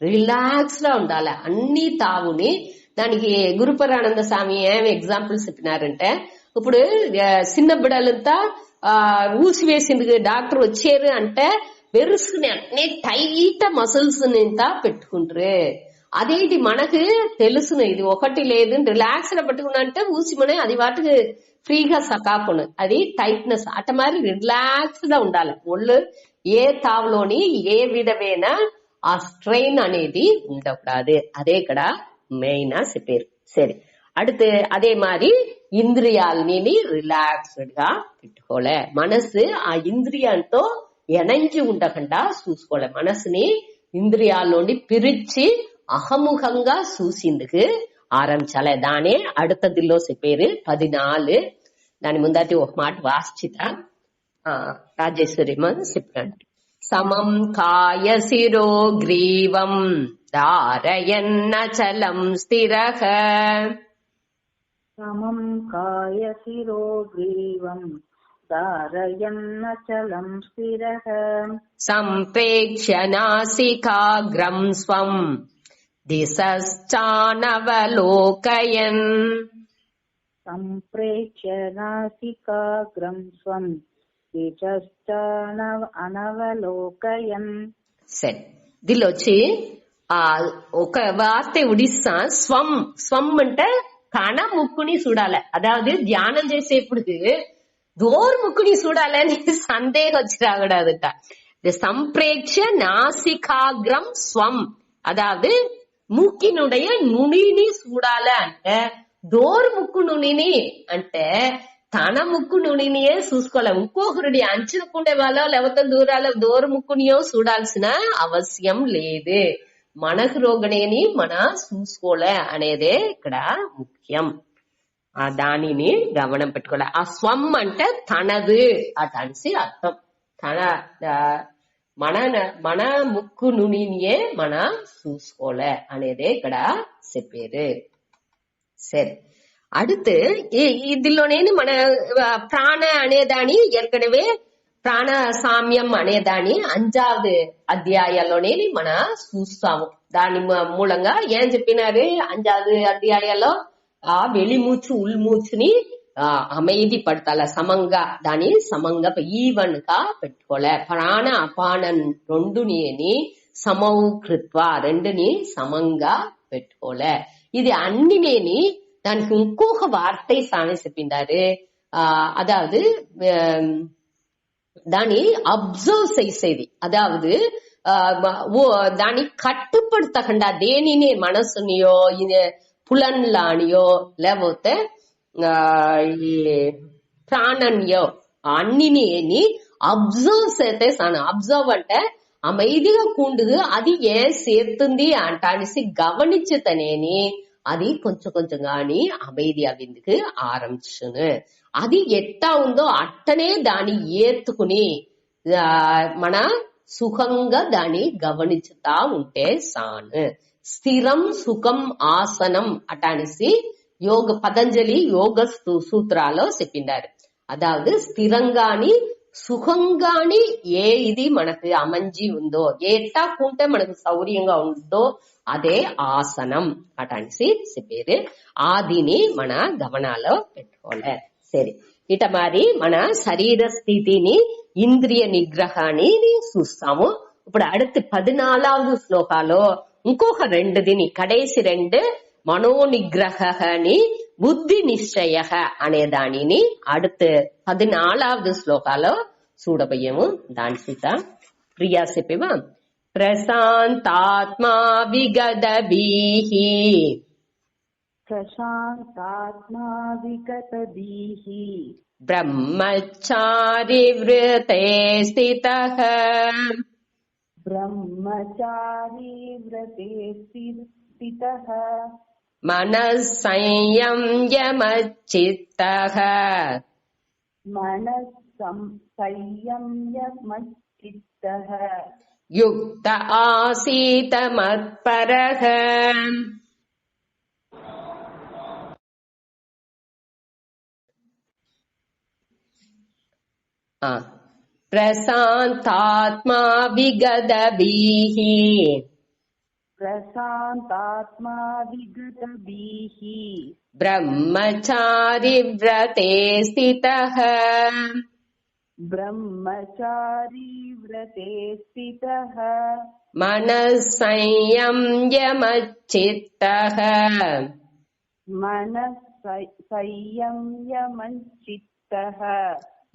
రిలాక్స్ గా ఉండాలి అన్ని తావుని. దానికి గురుపరానంద స్వామి ఏం ఎగ్జాంపుల్స్ చెప్పినారంటే, ఇప్పుడు చిన్న బిడ్డలంతా ఊసి వేసింది డాక్టర్ వచ్చారు అంటే వెరుసుకుని అన్ని టైట్ మసిల్స్ ఇంత పెట్టుకుంటారు. అదేంటి మనకు తెలుసును ఇది ఒకటి లేదు, రిలాక్స్ గా పెట్టుకున్నా అంటే ఊసిమనే అది వాటికి ఫ్రీగా సకాపును, అది టైట్నెస్ అట మరి రిలాక్స్ గా ఉండాలి. ఒళ్ళు ఏ తావులోని ఏ విధమైన ఆ స్ట్రెయిన్ అనేది ఉండకూడదు. అదే ఇక్కడ మెయిన్ చెప్పారు. సరే, அடுத்து அதே மாதிரி ఇంద్రియాలని రిలాక్స్డ్ గా పెట్టుకోలే. మనసు ఆ ఇంద్రియంతో ఎనంచి ఉండకుండా చూసుకోలే. మనసుని ఇంద్రియాల్లోని పిరిచి అహముఖంగా చూసిందుకు ఆరంభించాలి. దానే அடுத்தదిలో చెప్పారు 14. దాని ముందటి ఒక మాట వాసిత రాజేశ్వరి చెప్పండి. సమం కాయ శిరో గ్రీవం ధారయన్నచలం స్థిరః. సమం కాయ శిరో గ్రీవం ధారయన్నచలం స్థిరః. సంప్రేక్ష్య నాసికాగ్రం స్వం దిశశ్చానవలోకయన్. సంప్రేక్ష్య నాసికాగ్రం స్వం దిశశ్చానవలోకయన్. సరే, దీనిలో వచ్చి ఒక వార్త ఉడిస్తా. స్వం స్వం అంటే తన ముక్కుని చూడాలి. అదావదు ధ్యానం చేసేప్పుడు దోర్ ముక్కుని చూడాలని సందేహం వచ్చి రాకూడదుట. సంప్రేక్ష నాసికాగ్రం స్వం, అదావదు మూకినుடைய నునిని చూడాలి అంటే దోర్ ముక్కు నునిని అంటే తన ముక్కు నునినియే చూసుకోలే. ఇంకొకరుడి అంచుకుండే వాళ్ళ లేకపోతే దూరాల దోర్ ముక్కునియో చూడాల్సిన అవసరం లేదు. మనకు రోగనేని మన చూసుకోలే అనేదే ఇక్కడ ముఖ్యం. దానిని గమనం పెట్టుకోలే. ఆ స్వం అంటే తనది అటనిసి అర్థం. తన మన ముక్కు నునినియే మన చూసుకోలే అనేదే ఇక్కడ చెప్పారు. సరే, அடுத்து ఇదిలోనేని మన ప్రాణ అనేదాని ఏற்கனவே ప్రాణ సామ్యం అనేదాని 5వ అధ్యాయంలోనే మన చూస్తాము. దాని మూలంగా ఏం చెప్పినారు, 5వ అధ్యాయంలో ఆ వెలిమూచు ఉల్మూచుని அமைதி పడతాల సమంగా, దాని సమంగా ఈవన్ గా పెట్టుకోలే. ప్రాణ అపానం రెండుని సమౌకృత్వ రెండుని సమంగా పెట్టుకోలే. ఇది అన్నినేని దానికి ఇంకొక వార్త సామె చెప్పిండారు. అదావదు దాని అబ్జర్వ్ చేసేది, అదావదు దాన్ని కట్టుపడతకుండా దేనిని మనసునియో పులన్లానియో లేకపోతే ఈ ప్రాణన్యో అన్నిని అబ్జర్వ్ చేసేసాను. అబ్జర్వ్ అంటే அமைதிగా కూండుது అది ఏ చేస్తుంది అంటానిసి గమనించుతనేని అది కొంచెం కొంచెం గాని அமைதி అవిందుకు ఆరంభించును. అది ఎట్టా ఉందో అట్టనే దాన్ని ఏత్తుకుని మన సుఖంగా దాన్ని గమనించుతా ఉంటే సాను. స్థిరం సుఖం ఆసనం అటానిసి పతంజలి యోగ సూత్రాలో చెప్పిండారు. అదావదు స్థిరంగాని సుఖంగాని ఏ ఇది మనకు అమంజి ఉందో, ఎట్టా కూంటే మనకు సౌర్యంగా ఉందో అదే ఆసనం అటానిసి చెప్పారు. ఆదిని మన గమనాలో పెట్టుకోలే. సరే, ఇట మరి మన శరీర స్థితిని ఇంద్రియ నిగ్రహాన్ని చూస్తాము. ఇప్పుడు அடுத்து 14வது శ్లోకాలో ఇంకొక రెండుదిని కడేసి రెండు మనోనిగ్రహని బుద్ధి నిశ్చయ అనే దానిని அடுத்து 14வது శ్లోకాలో చూడబోయేము. దాని సీత ప్రియా చెప్పేవా. ప్రశాంతాత్మా విగదభీః ప్రశాంతాత్మా విగతభీః బ్రహ్మచారి వ్రతే స్థితః బ్రహ్మచారి వ్రతే స్థితః మనః సంయమ్యమచ్చిత్తః మనః సంయమ్యమచ్చిత్తః యుక్త ఆసీత మత్పరః. ప్రశాంతాత్మా విగదభీః ప్రశాంతాత్మా విగతభీః బ్రహ్మచారి వ్రతే స్థితః బ్రహ్మచారి వ్రతే స్థితః మనః సంయమ్యమచ్చిత్తః మనః సంయమ్యమచ్చిత్తః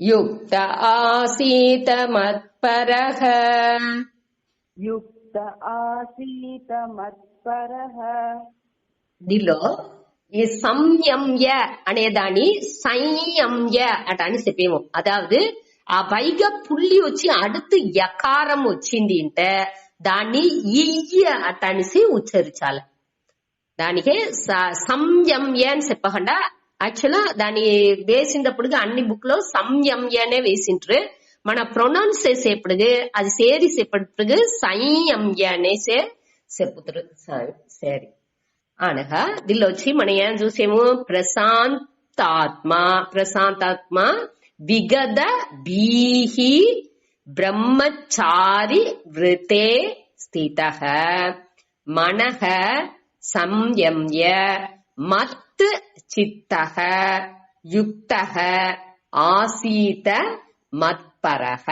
యుక్త ఆసీత మత్పరః. యుక్త ఆసీత మత్పరః. దీనిలో ఈ సంయమ్య అనే దాన్ని సంయమ్య అటని చెప్పేము. అదావదు ఆ పైగా పుల్లి వచ్చి அடுத்து యకారం వచ్చింది అంటే దాన్ని ఇయ్య అటనిసి ఉచ్చరించాలి. దానికే సంయమ్య అని చెప్పకుండా యాక్చువల్ దాన్ని వేసినప్పుడు అన్ని బుక్ లో సంయమ్యనే వేసింటారు. మన ప్రొనౌన్స్ చేసేప్పుడు అది సేరిసేపడు సంయమ్య అనేసే చెప్పుతారు. సరే అనగా దీనిలో వచ్చి మనం ఏం చూసేము, ప్రశాంతాత్మ విగద భీః బ్రహ్మచారి వృతే స్థితః మనః సంయమ్య మత్ చిత్తః యుక్తః ఆసీత మత్పరః.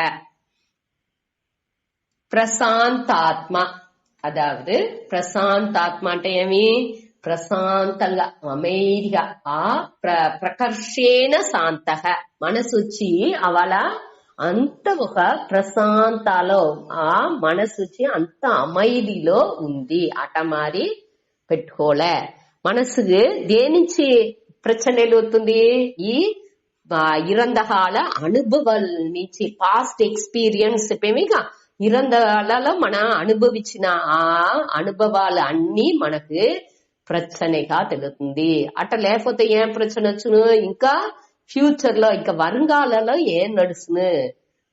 ప్రశాంతాత్మ అదావదు ప్రశాంతాత్మ అంటే ఏమి, ప్రశాంతంగా அமைதிగా ఆ ప్రకర్షేణ శాంతః మనసు వచ్చి అవల అంత ఒక ప్రశాంతాలో ఆ మనసు వచ్చి అంత அமைதிలో ఉంది అట మారి పెట్టుకోలే. మనసుకు దేనించి ప్రచనలు అవుతుంది, ఈ ఇరందహాల అనుభవాల నుంచి పాస్ట్ ఎక్స్పీరియన్స్ చెప్పేమిగా ఇరందహాలలో మన అనుభవించిన ఆ అనుభవాలు అన్ని మనకు ప్రచనగా తెలుస్తుంది. అట లేకపోతే ఏం ప్రచన వచ్చును, ఇంకా ఫ్యూచర్ లో ఇంకా வருங்காలలో ఏం నడుచును.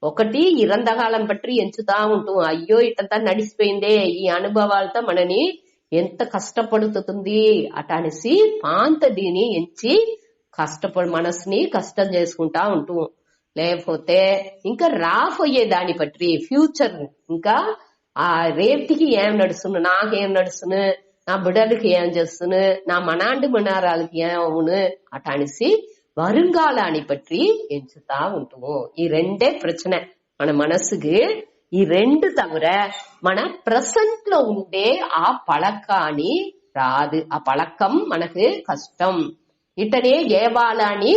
ఒకటి ఇరందకాలం పట్టి ఎంచుతా ఉంటాం, అయ్యో ఇటంతా నడిచిపోయిందే ఈ అనుభవాలతో మనని ఎంత కష్టపడుతుంది అట అనేసి పాంత దీని ఎంచి మనసుని కష్టం చేసుకుంటా ఉంటాం. లేకపోతే ఇంకా రాబోయే దాన్ని బట్టి ఫ్యూచర్ ఇంకా ఆ రేపటికి ఏం నడుస్తును, నాకేం నడుస్తును, నా బిడ్డలకి ఏం చేస్తును, నా మనాంటి మనారాలకి ఏం అవును అట అనేసి வருங்காலாన్ని பற்றி ఎంచుతా ఉంటాము. ఈ రెండే ప్రశ్న మన మనసుకు. ఈ రెండు తవిర మన ప్రెసెంట్ లో ఉండే ఆ పழக்காని రాదు. ఆ పழக்கம் మనకు కష్టం. ఇటనే ఏవాలని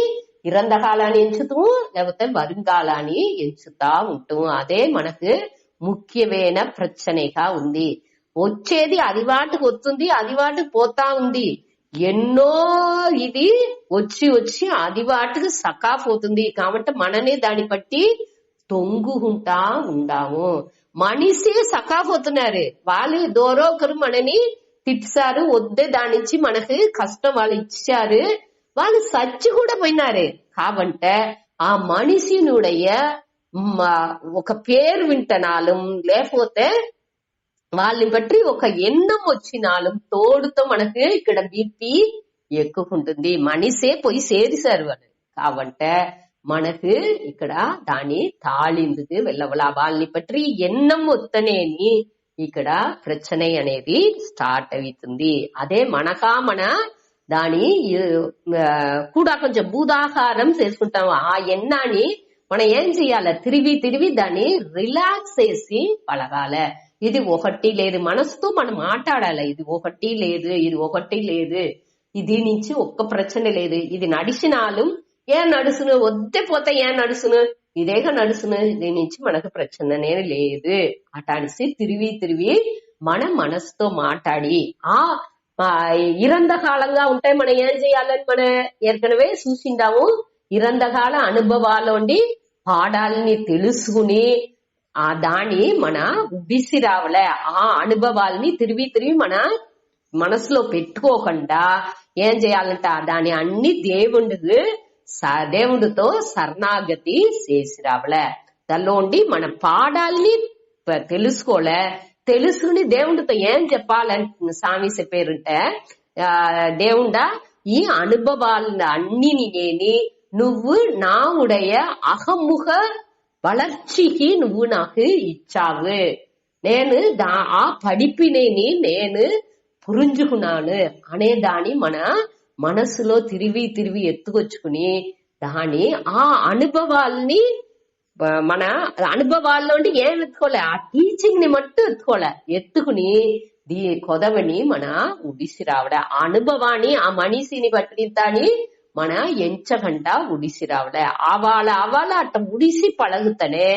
ఇరంద కాలాన్ని ఎంచుతాము, లేకపోతే வருங்காలాన్ని ఎంచుతా ఉంటాము. అదే మనకు ముఖ్యమైన ప్రశ్నగా ఉంది. వచ్చేది అది వాటికి వస్తుంది, అది వాటికి పోతా ఉంది. ఎన్నో ఇది వచ్చి వచ్చి అది వాటికి సకాపోతుంది కాబట్టి మననే దాన్ని బట్టి తొంగుకుంటా ఉండాము. మనిషి సకాపోతున్నారు, వాళ్ళు దూరం ఒకరు మనని తిట్టారు, వద్దే దాని నుంచి మనకి కష్టం వాళ్ళు ఇచ్చారు, వాళ్ళు సచ్చి కూడా పోయినారు. కాబట్టి ఆ మనిషినుடைய ఒక పేరు వింటనాலும் లేకపోతే వాళ్ళని బట్టి ఒక ఎన్నం వచ్చినాலும் తోడుతో మనకు ఇక్కడ బీపీ ఎక్కుకుంటుంది. మనిషే పోయి సేరిసారు వాళ్ళు కాబట్టి మనకు ఇక్కడ దాని తాళిందుకు వెళ్ళవల వాళ్ళని బట్టి ఎన్నం వత్తనేని ఇక్కడ ప్రచனை అనేది స్టార్ట్ అవుతుంది. అదే మన దాని కూడా కొంచెం భూదాహారం చేసుకుంటాం. ఆ ఎన్నాని మనం ఏం చెయ్యాలి, తిరిగి దాన్ని రిలాక్స్ చేసి పలగాల. ఇది ఒకటి లేదు, మనసుతో మనం మాట్లాడాలి. ఇది ఒకటి లేదు, ఇది ఒకటి లేదు, ఇది నుంచి ఒక్క ప్రచన లేదు. ఇది నడిచినాலும் ఏం నడుసును, వద్దే పోతే ఏం నడుసును, ఇదేగా నడుసును, దీని నుంచి మనకు ప్రచననే లేదు. అటానిసి తిరిగి మన మనసుతో మాట్లాడి ఆ ఇరంద కాలంగా ఉంటాయి. మనం ఏం చేయాలని మనం ఏற்கனவே చూసిండాము. ఇరందకాల అనుభవాలోండి పాఠాలని తెలుసుకుని ఆ దాన్ని మన ఉబ్బిసి రావలే. ఆ అనుభవాల్ని తిరిగి మన మనసులో పెట్టుకోకుండా ఏం చేయాలంట, దాని అన్ని దేవుడితో శరణాగతి చేసి రావలే. దానిలోండి మన పాఠాలని తెలుసుకోలే. తెలుసుకుని దేవుడితో ఏం చెప్పాలని స్వామి చెప్పారంటే, దేవుడా ఈ అనుభవాలను అన్నిని నేని నువ్వు నా ఉடைய అహముఖ வளர்ச்சிக்கு నువ్వు నాకు ఇచ్చావు. నేను ఆ పడిపినేని నేను పురించుకున్నాను అనే దాన్ని మన మనసులో తిరిగి ఎత్తుకొచ్చుకుని దాని ఆ అనుభవాల్ని మన అనుభవాల్లోండి ఏం ఎత్తుకోలే, ఆ టీచింగ్ ని మట్టు ఎత్తుకుని కొదవని మన ఉడిసి రావడ. ఆ అనుభవాన్ని ఆ మనిషిని పట్టింతాని మన ఎంచకంట ఉడిసి రావలే. అవాళ అట్ట ఉడిసి పழகுతనే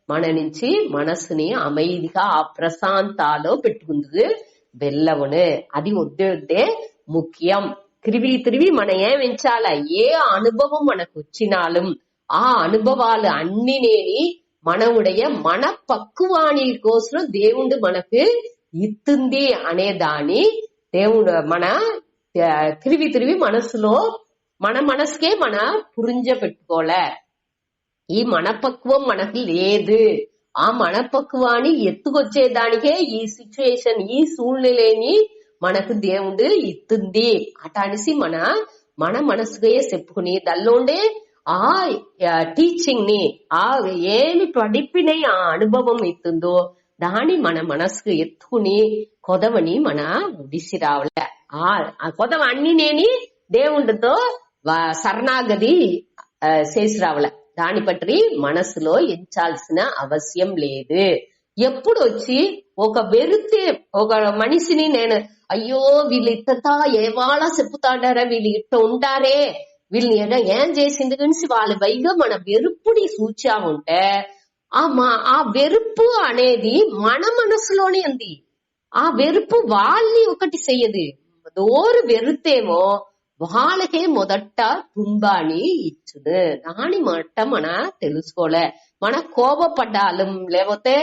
మన నుంచి మనసుని அமைதிగా ఆ ప్రశాంతాలో పెట్టుకుంది వెళ్ళవును. అది వద్దే ముఖ్యం. తిరిగి మనం ఏం ఎంచాల, ఏ అనుభవం మనకు వచ్చినాலும் ఆ అనుభవాలు అన్నినేని మనవుடைய మన పక్కువాణి కోసం దేవుడు మనకు ఇస్తుంది అనే దాన్ని దేవుడు మన తిరిగి మనసులో మన మనసుకే మన పురింజ పెట్టుకోలే. ఈ మనపక్వం మనకి లేదు. ఆ మనపక్వాన్ని ఎత్తుకొచ్చేదానికే ఈ సిచ్యువేషన్ ఈ సూழ்நிலைని మనకు దేవుడు ఇస్తుంది. అటానిసి మన మనసుకే చెప్పుకుని దానిలోండే ఆ టీచింగ్ ని ఆ ఏమి పడిపిన ఆ అనుభవం ఇస్తుందో దాన్ని మన మనసుకు ఎత్తుకుని కొదవని మన ఉడిసి రావలే. ఆ కొదవ అన్ని నేని దేవుడితో శరణాగతి చేసి రావలే. దాని పట్టి మనసులో ఎంచాల్సిన అవసరం లేదు. ఎప్పుడు వచ్చి ఒక వెరుతే ఒక మనిషిని నేను అయ్యో వీళ్ళు ఇట్టతా ఏవాళ చెప్పుతాడారా, వీళ్ళు ఇట్ట ఉంటారే, వీళ్ళని ఏం చేసింది గురించి వాళ్ళ పైగా మన వెరుపుని సూచా ఉంటే ఆ వెరుపు అనేది మన మనసులోనే ఉంది. ఆ వెరుపు వాళ్ళని ఒకటి చెయ్యదు. దోరు వెరుతేమో వాళ్ళకే మొదట తుంబాని ఇచ్చుదు. దాని మట్ట మన తెలుసుకోలే. మన కోపపడ్డాலும் లేకపోతే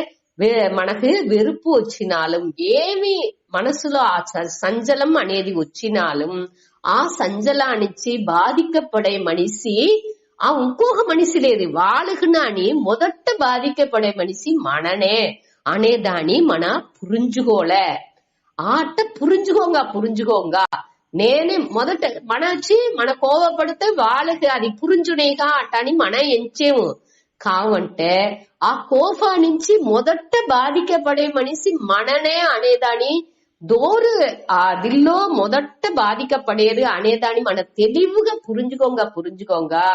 మనకు వెరుపు వచ్చినాலும் ఏమి మనసులో ఆ సంజలం అనేది వచ్చినాலும் ఆ సంజలానికి బాధిக்கப்பడే మనిషి ఆ ఇంకొక మనిషి లేదు. వాళ్ళకు నాని మొదట బాధిக்கப்பడే మనిషి మననే అనేదాన్ని మన పురించుకోలే. ఆట పురించుకోంగా నేనే మొదట మన వచ్చి మన కోవపడితే వాళ్ళకి అది పురించునేగా అట్టని మన ఎంచేము కావంటే ఆ కోపా నుంచి మొదట బాధిக்கப்பడే మనిషి మననే అనేదాన్ని దోరు ఆ దిల్లో మొదట బాధిக்கப்பడేది అనేదాన్ని మన తెలివిగా పురించుకోంగా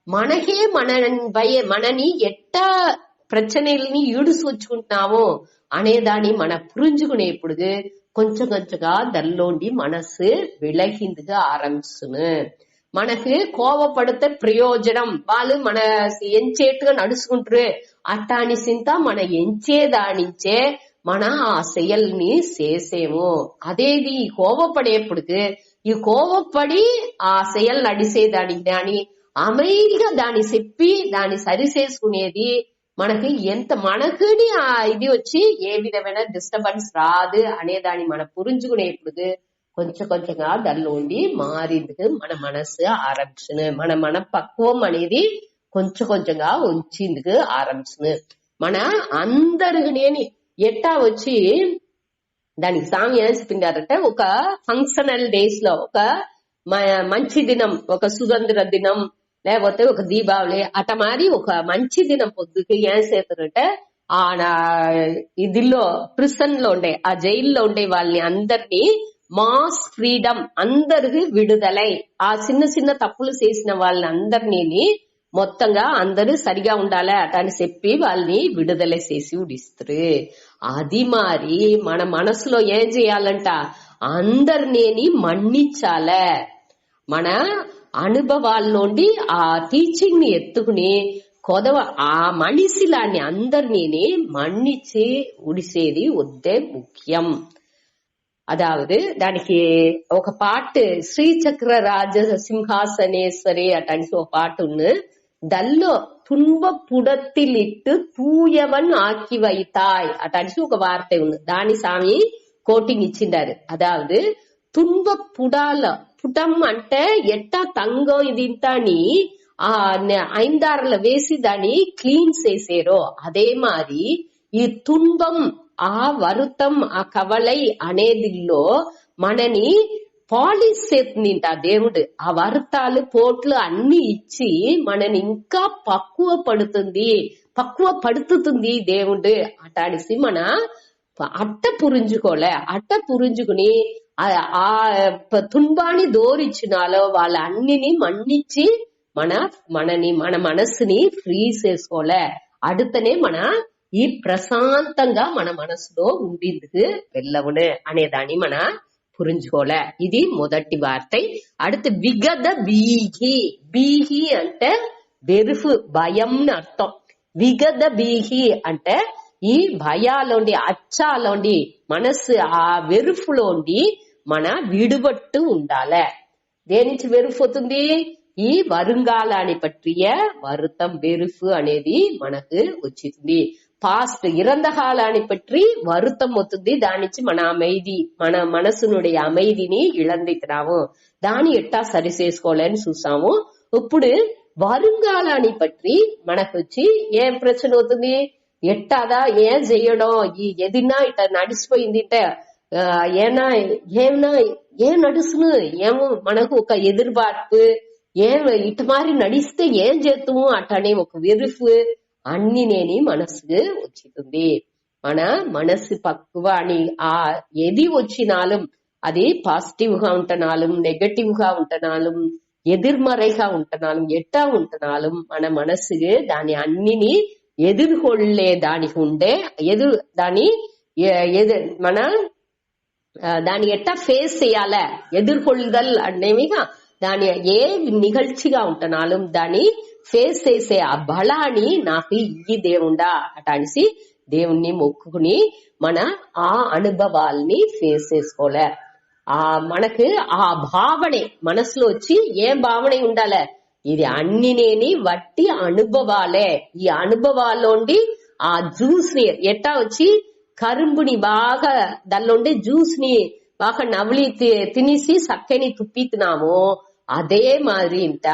మనకే మనని ఎట్టా ప్రచనల్ని ఈడుసుకొచ్చుకుంటున్నామో అనేదాన్ని మన పురించుకునేప్పుడు కొంచెంగా దల్లోండి మనసు విలగిందుగా ఆరంభిస్తును. మనకు కోవపడితే ప్రయోజనం, వాళ్ళు మన ఎంచేట్టుగా నడుచుకుంటారు అట్టాని సింత మన ఎంచేదానించే మన ఆ செயల్ని చేసేము. అదేది కోవపడేప్పుడు ఈ కోపపడి ఆ సెయల్ నడిసేదానికి దాని అమైదిగా దాన్ని చెప్పి దాన్ని సరి చేసుకునేది మనకి ఎంత మనకుని ఆ ఇది వచ్చి ఏ విధమైన డిస్టర్బెన్స్ రాదు అనే దాన్ని మనం పురించుకునేప్పుడు కొంచెం కొంచెంగా దానిలో ఉండి మారిందుకు మన మనసు ఆరంభించును. మన పక్వం అనేది కొంచెం కొంచెంగా ఉంచేందుకు ఆరంభించును. మన అందరిని ఎట్టా వచ్చి దానికి స్వామి ఏం చెప్పిండారంటే, ఒక ఫంక్షనల్ డేస్ లో ఒక మంచి దినం, ఒక సుగంధ దినం లేకపోతే ఒక దీపావళి అట మారి ఒక మంచి దినం పొద్దుకి ఏం చేస్తారంటే ఆ ఇదిలో ప్రిసన్ లో ఉండే ఆ జైల్లో ఉండే వాళ్ళని అందరినీ మాస్ ఫ్రీడమ్ అందరికి విడుదలై ఆ చిన్న చిన్న తప్పులు చేసిన వాళ్ళని అందరినీ మొత్తంగా అందరూ సరిగా ఉండాలి అటని చెప్పి వాళ్ళని విడుదల చేసి ఉడిస్తారు. అది మారి మన మనసులో ఏం చేయాలంట, అందరినీ మన్నించాలే. మన అనుభవాల నుండి ఆ టీచింగ్ ని ఎత్తుకుని ఆ మనిషిలాన్ని అందరినీ మన్నించి ఉడిసేది వద్దే ముఖ్యం. అదావదు దానికి ఒక పాటు శ్రీచక్ర రాజ సింహాసనేశ్వరి అటానికి ఒక పాటు ఉంది. దల్లో துன்ப புடத்திலிட்டு தூயவன் ஆக்கி வைத்தாய் అటానికి ఒక వార్త ఉంది. దాని స్వామి కోటింగ్ ఇచ్చిండారు. అదావదు తుంబ పుడాల పుటం అంటే ఎట్టా తంగం ఇది ఇంతని ఆ ఐందారుల వేసి దాన్ని క్లీన్ చేసేరో అదే మారి ఈ తుంబం ఆ వరుతం ఆ కవలై అనేదిలో మనని పాలిష్ చేస్తుందింట దేవుడు. ఆ వరుతాలు పోట్లు అన్ని ఇచ్చి మనని ఇంకా పక్కువ పడుతుంది దేవుడు అటాడిసి మన అట్ట పురించుకుని ఆ తుంబాన్ని దోరిచ్చినాలో వాళ్ళ అన్నిని మన్నించి మన మనసుని ఫ్రీ చేసుకోలే. అడుతనే మన ఈ ప్రశాంతంగా మన మనసులో ఉండేందుకు వెళ్ళవును అనేదాన్ని మన పురించుకోలే. ఇది మొదటి వార్త. அடுத்து విగద బీహి అంటే బెరుఫు భయం అర్థం. విగద బీహి అంటే ఈ భయాలోండి అచ్చాలోండి మనసు ఆ వెరుఫులోండి మన విడుబట్టు ఉండాలే. దేనికి వెరుఫు అవుతుంది? ఈ வருங்காலாన్ని పట్టియ வருத்தம் వెరుఫు అనేది మనకు వచ్చింది. పాస్ట్ ఇరంద కాలాన్ని పற்றி வருத்தம் అవుతుంది. దానిచ్చి మన அமைதி మన మనసునుடைய அமைதிని ఇళందితున్నాము. దాన్ని ఎట్టా సరి చేసుకోవాలని చూసాము. ఇప్పుడు வருங்காலாన్ని పற்றி మనకు వచ్చి ఏం ప్రశ్న అవుతుంది, ఎట్టాదా ఏం చెయ్యడం, ఈ ఎదినా ఇట్లా నడిచిపోయింది అంటే ఏం నడుస్తును ఏమో మనకు ఒక ఎదురుబాటు ఇటు మారి నడిస్తే ఏం చేస్తాము అటనే ఒక వెరుఫు అన్ని నేని మనసుకు వచ్చింది. మన మనసు పక్కువ అని ఆ ఏది వచ్చినాலும் అది పాజిటివ్ గా ఉంటున్నాலும் నెగటివ్ గా ఉంటున్నాலும் ఎదుర్మறைగా ఉంటున్నాலும் ఎట్టా ఉంటున్నాலும் మన మనసుకు దాని అన్నిని ఎదుర్కొల్లే దానికి ఉండే దాని ఎట్టా ఫేస్ చేయాల ఎదుర్కొల్దల్ అనేవిగా దాని ఏ నిగழ்ச்சிగా ఉంటున్నాலும் దాన్ని ఫేస్ చేసే ఆ బలాన్ని నాకు ఈ దేవుండా అటానిసి దేవుణ్ణి మొక్కుకుని మన ఆ అనుభవాల్ని ఫేస్ చేసుకోలే. మనకు ఆ భావనే మనసులో వచ్చి ఏం భావన ఉండాలే, ఇది అన్ని నేని వట్టి అనుభవాలే. ఈ అనుభవాల్లోండి ఆ జ్యూస్ ని ఎట్టా వచ్చి కరుంబుని బాగా దానిలోండి జ్యూస్ ని బాగా నవలి తినేసి సక్కని తుప్పితున్నాము. అదే మాదిరి ఇంట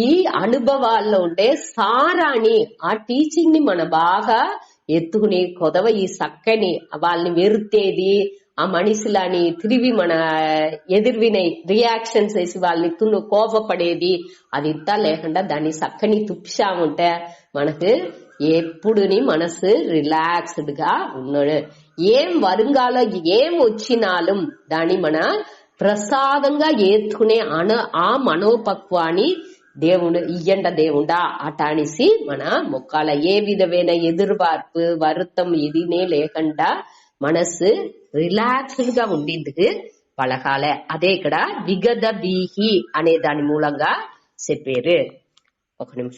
ఈ అనుభవాల్లో ఉండే సారాన్ని ఆ టీచింగ్ ని మన బాగా ఎత్తుకుని కొదవ ఈ సక్కని వాళ్ళని వెరుతేది ఆ మనిషిలాని తిరిగి మన ఎదుర్వినే రియాక్షన్స్ వేసి వాళ్ళని కోపపడేది అది ఇంత లేకుండా దాన్ని సక్కని తుప్పిసాముంటే మనకు ఎప్పుడుని మనసు రిలాక్స్డ్ గా ఉన్నాడు. ఏం వరుంగాలో ఏం వచ్చినాலும் దాన్ని మన ప్రసాదంగా ఏత్తుకునే ఆ మనోపక్వాన్ని దేవుడు ఇయ్యండ దేవుడా అటానిసి మన మొక్కాల ఏ విధమైన ఎదురుబార్పు వరుతం ఇదినే లేకుండా మనసు రిలాక్స్డ్ గా ఉండేందుకు పలకాలే. అదే ఇక్కడ విగద బీహి అనే దాని మూలంగా చెప్పారు. ఒక నిమిషం.